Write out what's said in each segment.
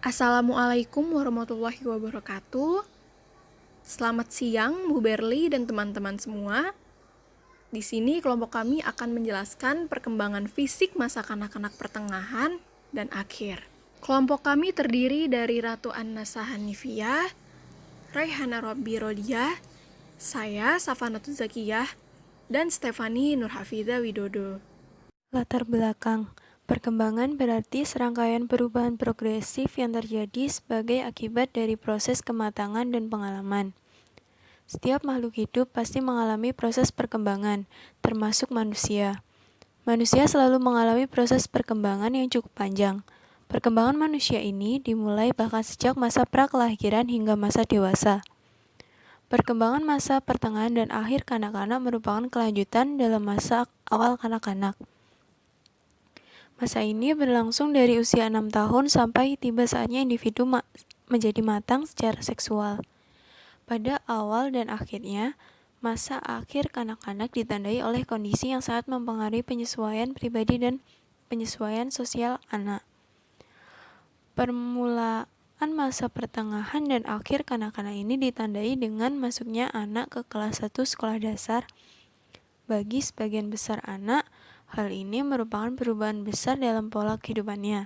Assalamualaikum warahmatullahi wabarakatuh. Selamat siang Bu Berli dan teman-teman semua. Di sini kelompok kami akan menjelaskan perkembangan fisik masa kanak-kanak pertengahan dan akhir. Kelompok kami terdiri dari Ratu An-Nasa Hanifiyah, Raihana Robbi Rodiah, saya Safanatu Zakiyah, dan Stefani Nurhafidza Widodo. Latar belakang perkembangan berarti serangkaian perubahan progresif yang terjadi sebagai akibat dari proses kematangan dan pengalaman. Setiap makhluk hidup pasti mengalami proses perkembangan, termasuk manusia. Manusia selalu mengalami proses perkembangan yang cukup panjang. Perkembangan manusia ini dimulai bahkan sejak masa prakelahiran hingga masa dewasa. Perkembangan masa pertengahan dan akhir kanak-kanak merupakan kelanjutan dalam masa awal kanak-kanak. Masa ini berlangsung dari usia 6 tahun sampai tiba saatnya individu menjadi matang secara seksual. Pada awal dan akhirnya, masa akhir kanak-kanak ditandai oleh kondisi yang sangat mempengaruhi penyesuaian pribadi dan penyesuaian sosial anak. Permulaan masa pertengahan dan akhir kanak-kanak ini ditandai dengan masuknya anak ke kelas 1 sekolah dasar. Bagi sebagian besar anak, hal ini merupakan perubahan besar dalam pola kehidupannya.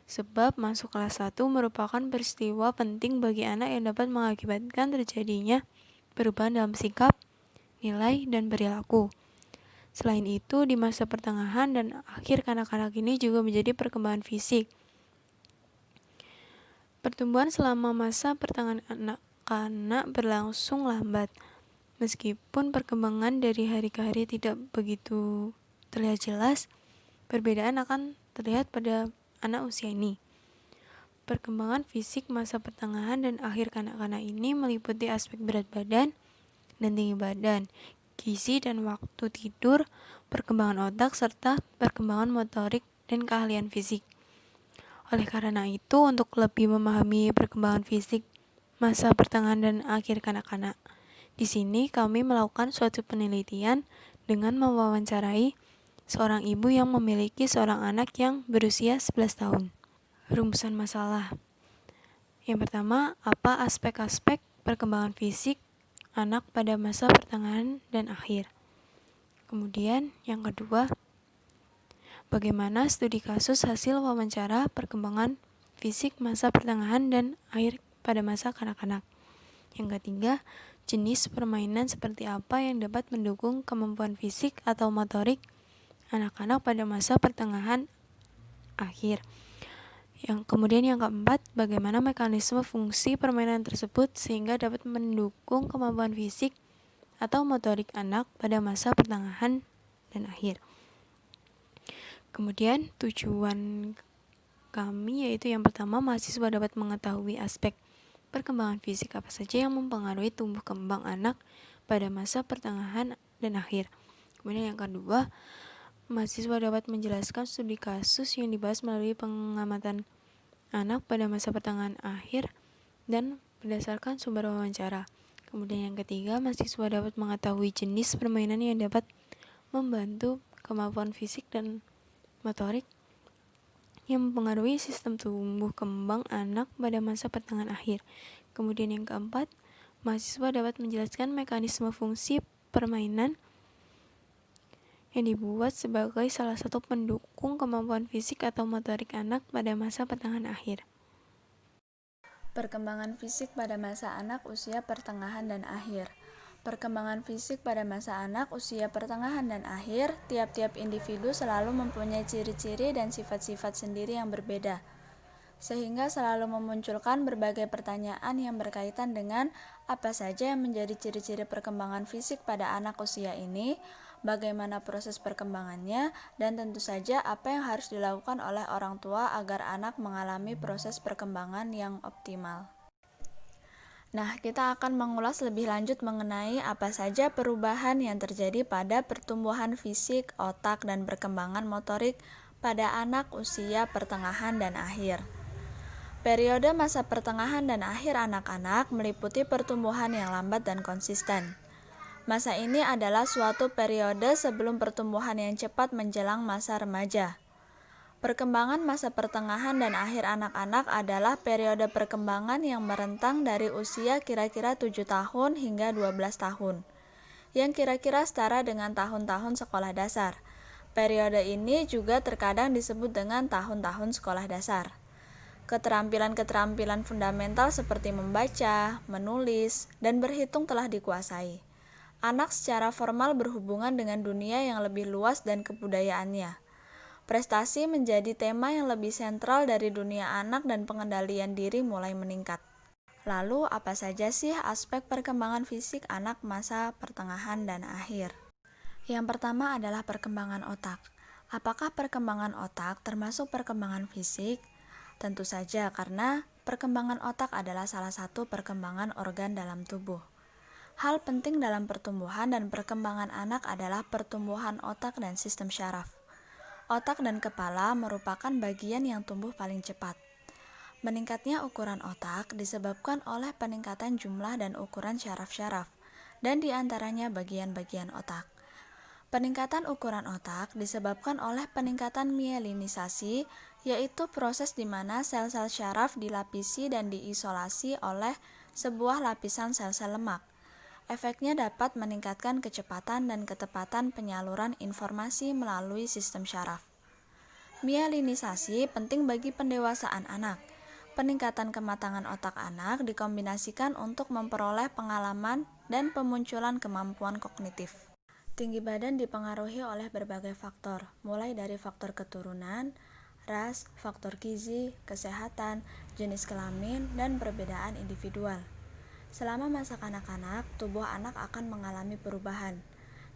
Sebab masuk kelas 1 merupakan peristiwa penting bagi anak yang dapat mengakibatkan terjadinya perubahan dalam sikap, nilai, dan perilaku. Selain itu, di masa pertengahan dan akhir kanak-kanak ini juga menjadi perkembangan fisik. Pertumbuhan selama masa pertengahan anak-anak berlangsung lambat. Meskipun perkembangan dari hari ke hari tidak begitu terlihat jelas, perbedaan akan terlihat pada anak usia ini. Perkembangan fisik masa pertengahan dan akhir kanak-kanak ini meliputi aspek berat badan dan tinggi badan, gizi dan waktu tidur, perkembangan otak, serta perkembangan motorik dan keahlian fisik. Oleh karena itu, untuk lebih memahami perkembangan fisik masa pertengahan dan akhir kanak-kanak, di sini kami melakukan suatu penelitian dengan mewawancarai seorang ibu yang memiliki seorang anak yang berusia 11 tahun. Rumusan masalah. Yang pertama, apa aspek-aspek perkembangan fisik anak pada masa pertengahan dan akhir? Kemudian, yang kedua, bagaimana studi kasus hasil wawancara perkembangan fisik masa pertengahan dan akhir pada masa kanak-kanak? Yang ketiga, jenis permainan seperti apa yang dapat mendukung kemampuan fisik atau motorik anak-anak pada masa pertengahan akhir. Kemudian yang keempat, bagaimana mekanisme fungsi permainan tersebut sehingga dapat mendukung kemampuan fisik atau motorik anak pada masa pertengahan dan akhir. Kemudian tujuan kami yaitu yang pertama, mahasiswa dapat mengetahui aspek perkembangan fisik apa saja yang mempengaruhi tumbuh kembang anak pada masa pertengahan dan akhir. Kemudian yang kedua, mahasiswa dapat menjelaskan studi kasus yang dibahas melalui pengamatan anak pada masa pertengahan akhir dan berdasarkan sumber wawancara. Kemudian yang ketiga, mahasiswa dapat mengetahui jenis permainan yang dapat membantu kemampuan fisik dan motorik yang mempengaruhi sistem tumbuh kembang anak pada masa pertengahan akhir. Kemudian yang keempat, mahasiswa dapat menjelaskan mekanisme fungsi permainan yang dibuat sebagai salah satu pendukung kemampuan fisik atau motorik anak pada masa pertengahan akhir. Perkembangan fisik pada masa anak usia pertengahan dan akhir. Perkembangan fisik pada masa anak usia pertengahan dan akhir, tiap-tiap individu selalu mempunyai ciri-ciri dan sifat-sifat sendiri yang berbeda, sehingga selalu memunculkan berbagai pertanyaan yang berkaitan dengan apa saja yang menjadi ciri-ciri perkembangan fisik pada anak usia ini, bagaimana proses perkembangannya, dan tentu saja apa yang harus dilakukan oleh orang tua agar anak mengalami proses perkembangan yang optimal. Nah, kita akan mengulas lebih lanjut mengenai apa saja perubahan yang terjadi pada pertumbuhan fisik, otak, dan perkembangan motorik pada anak usia pertengahan dan akhir. Periode masa pertengahan dan akhir anak-anak meliputi pertumbuhan yang lambat dan konsisten. Masa ini adalah suatu periode sebelum pertumbuhan yang cepat menjelang masa remaja. Perkembangan masa pertengahan dan akhir anak-anak adalah periode perkembangan yang merentang dari usia kira-kira 7 tahun hingga 12 tahun, yang kira-kira setara dengan tahun-tahun sekolah dasar. Periode ini juga terkadang disebut dengan tahun-tahun sekolah dasar. Keterampilan-keterampilan fundamental seperti membaca, menulis, dan berhitung telah dikuasai. Anak secara formal berhubungan dengan dunia yang lebih luas dan kebudayaannya. Prestasi menjadi tema yang lebih sentral dari dunia anak dan pengendalian diri mulai meningkat. Lalu, apa saja sih aspek perkembangan fisik anak masa pertengahan dan akhir? Yang pertama adalah perkembangan otak. Apakah perkembangan otak termasuk perkembangan fisik? Tentu saja, karena perkembangan otak adalah salah satu perkembangan organ dalam tubuh. Hal penting dalam pertumbuhan dan perkembangan anak adalah pertumbuhan otak dan sistem syaraf. Otak dan kepala merupakan bagian yang tumbuh paling cepat. Meningkatnya ukuran otak disebabkan oleh peningkatan jumlah dan ukuran syaraf-syaraf, dan diantaranya bagian-bagian otak. Peningkatan ukuran otak disebabkan oleh peningkatan mielinisasi, yaitu proses di mana sel-sel syaraf dilapisi dan diisolasi oleh sebuah lapisan sel-sel lemak. Efeknya dapat meningkatkan kecepatan dan ketepatan penyaluran informasi melalui sistem syaraf. Mielinisasi penting bagi pendewasaan anak. Peningkatan kematangan otak anak dikombinasikan untuk memperoleh pengalaman dan pemunculan kemampuan kognitif. Tinggi badan dipengaruhi oleh berbagai faktor, mulai dari faktor keturunan, ras, faktor gizi, kesehatan, jenis kelamin, dan perbedaan individual. Selama masa kanak-kanak, tubuh anak akan mengalami perubahan.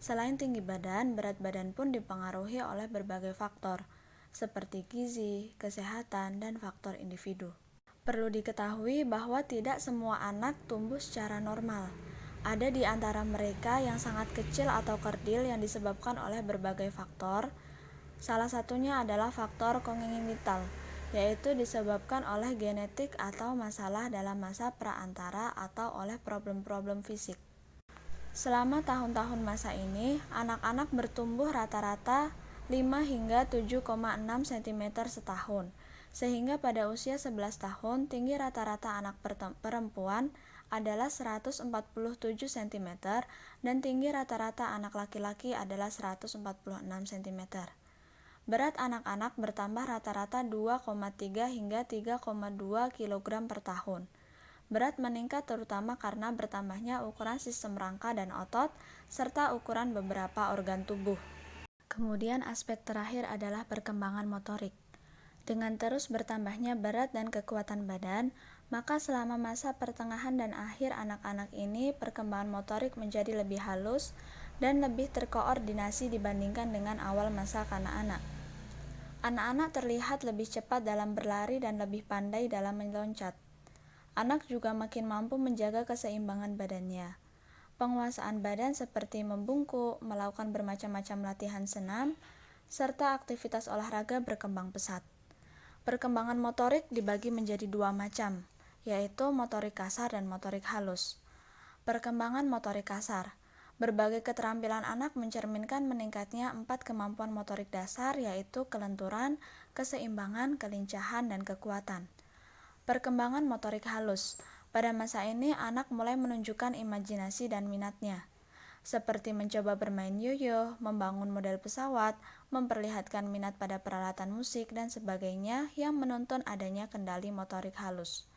Selain tinggi badan, berat badan pun dipengaruhi oleh berbagai faktor, seperti gizi, kesehatan, dan faktor individu. Perlu diketahui bahwa tidak semua anak tumbuh secara normal. Ada di antara mereka yang sangat kecil atau kerdil yang disebabkan oleh berbagai faktor. Salah satunya adalah faktor kongenital, yaitu disebabkan oleh genetik atau masalah dalam masa praantara atau oleh problem-problem fisik. Selama tahun-tahun masa ini, anak-anak bertumbuh rata-rata 5 hingga 7,6 cm setahun, sehingga pada usia 11 tahun tinggi rata-rata anak perempuan adalah 147 cm dan tinggi rata-rata anak laki-laki adalah 146 cm. Berat anak-anak bertambah rata-rata 2,3 hingga 3,2 kg per tahun. Berat meningkat terutama karena bertambahnya ukuran sistem rangka dan otot, serta ukuran beberapa organ tubuh. Kemudian aspek terakhir adalah perkembangan motorik. Dengan terus bertambahnya berat dan kekuatan badan, maka selama masa pertengahan dan akhir anak-anak ini perkembangan motorik menjadi lebih halus dan lebih terkoordinasi dibandingkan dengan awal masa kanak-kanak. Anak-anak terlihat lebih cepat dalam berlari dan lebih pandai dalam meloncat. Anak juga makin mampu menjaga keseimbangan badannya. Penguasaan badan seperti membungkuk, melakukan bermacam-macam latihan senam, serta aktivitas olahraga berkembang pesat. Perkembangan motorik dibagi menjadi dua macam, yaitu motorik kasar dan motorik halus. Perkembangan motorik kasar. Berbagai keterampilan anak mencerminkan meningkatnya 4 kemampuan motorik dasar, yaitu kelenturan, keseimbangan, kelincahan, dan kekuatan. Perkembangan motorik halus. Pada masa ini, anak mulai menunjukkan imajinasi dan minatnya, seperti mencoba bermain yoyo, membangun model pesawat, memperlihatkan minat pada peralatan musik, dan sebagainya yang menuntun adanya kendali motorik halus.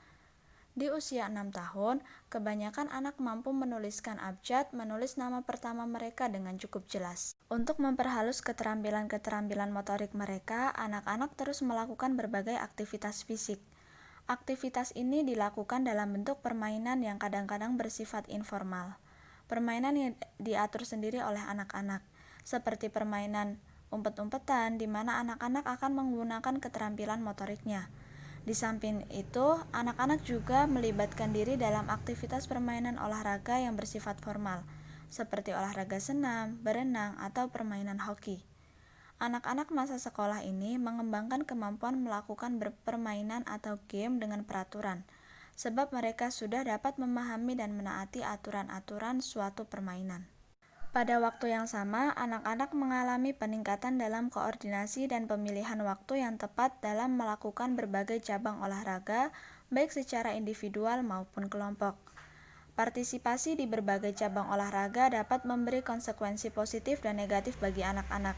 Di usia 6 tahun, kebanyakan anak mampu menuliskan abjad, menulis nama pertama mereka dengan cukup jelas. Untuk memperhalus keterampilan-keterampilan motorik mereka, anak-anak terus melakukan berbagai aktivitas fisik. Aktivitas ini dilakukan dalam bentuk permainan yang kadang-kadang bersifat informal. Permainan yang diatur sendiri oleh anak-anak, seperti permainan umpet-umpetan di mana anak-anak akan menggunakan keterampilan motoriknya. Di samping itu, anak-anak juga melibatkan diri dalam aktivitas permainan olahraga yang bersifat formal, seperti olahraga senam, berenang, atau permainan hoki. Anak-anak masa sekolah ini mengembangkan kemampuan melakukan permainan atau game dengan peraturan, sebab mereka sudah dapat memahami dan menaati aturan-aturan suatu permainan. Pada waktu yang sama, anak-anak mengalami peningkatan dalam koordinasi dan pemilihan waktu yang tepat dalam melakukan berbagai cabang olahraga, baik secara individual maupun kelompok. Partisipasi di berbagai cabang olahraga dapat memberi konsekuensi positif dan negatif bagi anak-anak.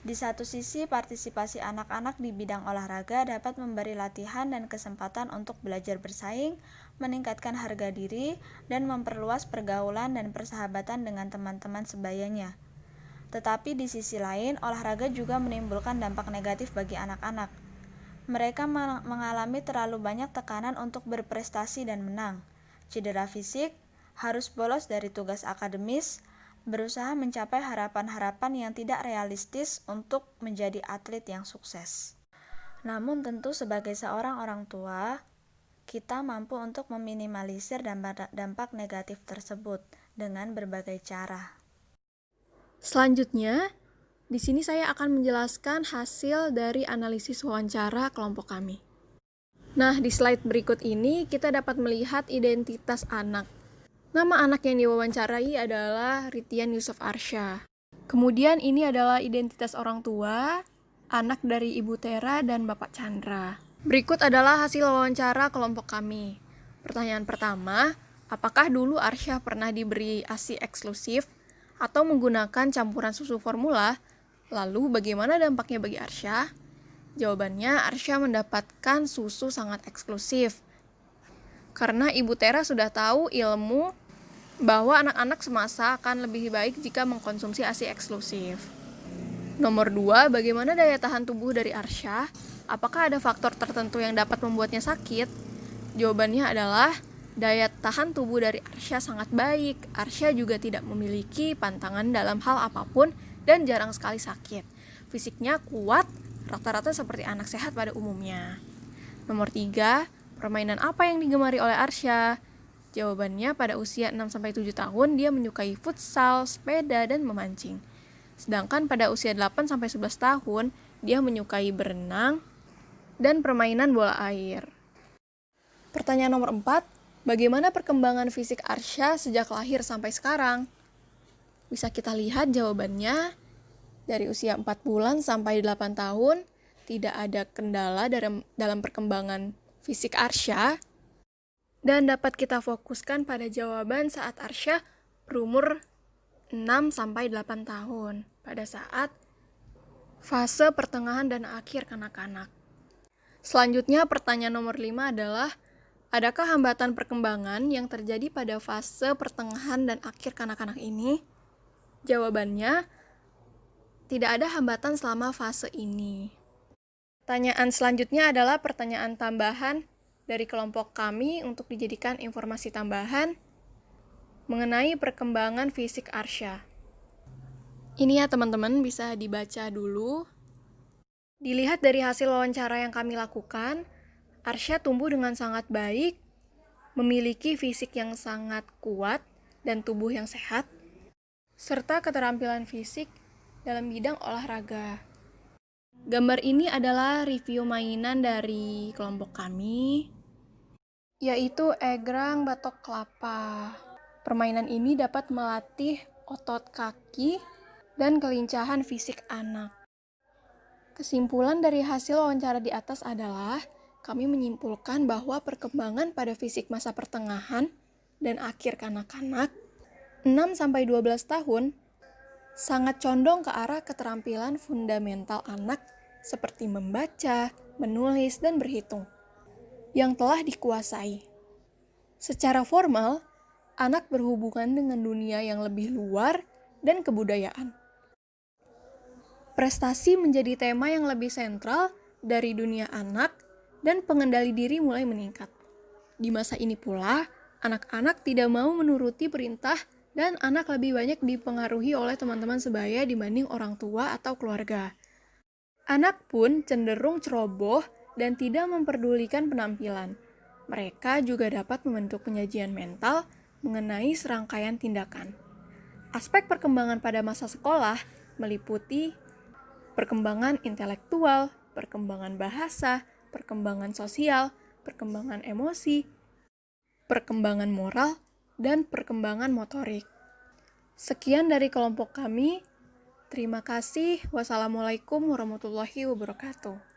Di satu sisi, partisipasi anak-anak di bidang olahraga dapat memberi latihan dan kesempatan untuk belajar bersaing, meningkatkan harga diri, dan memperluas pergaulan dan persahabatan dengan teman-teman sebayanya. Tetapi di sisi lain, olahraga juga menimbulkan dampak negatif bagi anak-anak. Mereka mengalami terlalu banyak tekanan untuk berprestasi dan menang, cedera fisik, harus bolos dari tugas akademis, berusaha mencapai harapan-harapan yang tidak realistis untuk menjadi atlet yang sukses. Namun tentu sebagai seorang orang tua, kita mampu untuk meminimalisir dampak negatif tersebut dengan berbagai cara. Selanjutnya, di sini saya akan menjelaskan hasil dari analisis wawancara kelompok kami. Nah, di slide berikut ini kita dapat melihat identitas anak. Nama anak yang diwawancarai adalah Ritian Yusuf Arsya. Kemudian ini adalah identitas orang tua, anak dari Ibu Tera dan Bapak Chandra. Berikut adalah hasil wawancara kelompok kami. Pertanyaan pertama, apakah dulu Arsya pernah diberi ASI eksklusif atau menggunakan campuran susu formula? Lalu bagaimana dampaknya bagi Arsya? Jawabannya, Arsya mendapatkan susu sangat eksklusif. Karena Ibu Tera sudah tahu ilmu bahwa anak-anak semasa akan lebih baik jika mengkonsumsi ASI eksklusif. Nomor 2, bagaimana daya tahan tubuh dari Arsya? Apakah ada faktor tertentu yang dapat membuatnya sakit? Jawabannya adalah daya tahan tubuh dari Arsya sangat baik. Arsya juga tidak memiliki pantangan dalam hal apapun dan jarang sekali sakit. Fisiknya kuat, rata-rata seperti anak sehat pada umumnya. Nomor 3, permainan apa yang digemari oleh Arsya? Jawabannya, pada usia 6-7 tahun dia menyukai futsal, sepeda, dan memancing. Sedangkan pada usia 8-11 tahun dia menyukai berenang dan permainan bola air. Pertanyaan nomor 4, bagaimana perkembangan fisik Arsya sejak lahir sampai sekarang? Bisa kita lihat jawabannya, dari usia 4 bulan sampai 8 tahun tidak ada kendala dalam perkembangan fisik Arsya. Dan dapat kita fokuskan pada jawaban saat Arsya berumur 6-8 tahun, pada saat fase pertengahan dan akhir kanak-kanak. Selanjutnya, pertanyaan nomor 5 adalah, adakah hambatan perkembangan yang terjadi pada fase pertengahan dan akhir kanak-kanak ini? Jawabannya, tidak ada hambatan selama fase ini. Pertanyaan selanjutnya adalah pertanyaan tambahan dari kelompok kami untuk dijadikan informasi tambahan mengenai perkembangan fisik Arsya. Ini ya teman-teman, bisa dibaca dulu. Dilihat dari hasil wawancara yang kami lakukan, Arsya tumbuh dengan sangat baik, memiliki fisik yang sangat kuat dan tubuh yang sehat, serta keterampilan fisik dalam bidang olahraga. Gambar ini adalah review mainan dari kelompok kami, yaitu egrang batok kelapa. Permainan ini dapat melatih otot kaki dan kelincahan fisik anak. Kesimpulan dari hasil wawancara di atas adalah, kami menyimpulkan bahwa perkembangan pada fisik masa pertengahan dan akhir kanak-kanak 6-12 tahun sangat condong ke arah keterampilan fundamental anak seperti membaca, menulis, dan berhitung yang telah dikuasai. Secara formal, anak berhubungan dengan dunia yang lebih luar dan kebudayaan. Prestasi menjadi tema yang lebih sentral dari dunia anak dan pengendali diri mulai meningkat. Di masa ini pula, anak-anak tidak mau menuruti perintah dan anak lebih banyak dipengaruhi oleh teman-teman sebaya dibanding orang tua atau keluarga. Anak pun cenderung ceroboh dan tidak memperdulikan penampilan. Mereka juga dapat membentuk penyajian mental mengenai serangkaian tindakan. Aspek perkembangan pada masa sekolah meliputi perkembangan intelektual, perkembangan bahasa, perkembangan sosial, perkembangan emosi, perkembangan moral, dan perkembangan motorik. Sekian dari kelompok kami. Terima kasih. Wassalamualaikum warahmatullahi wabarakatuh.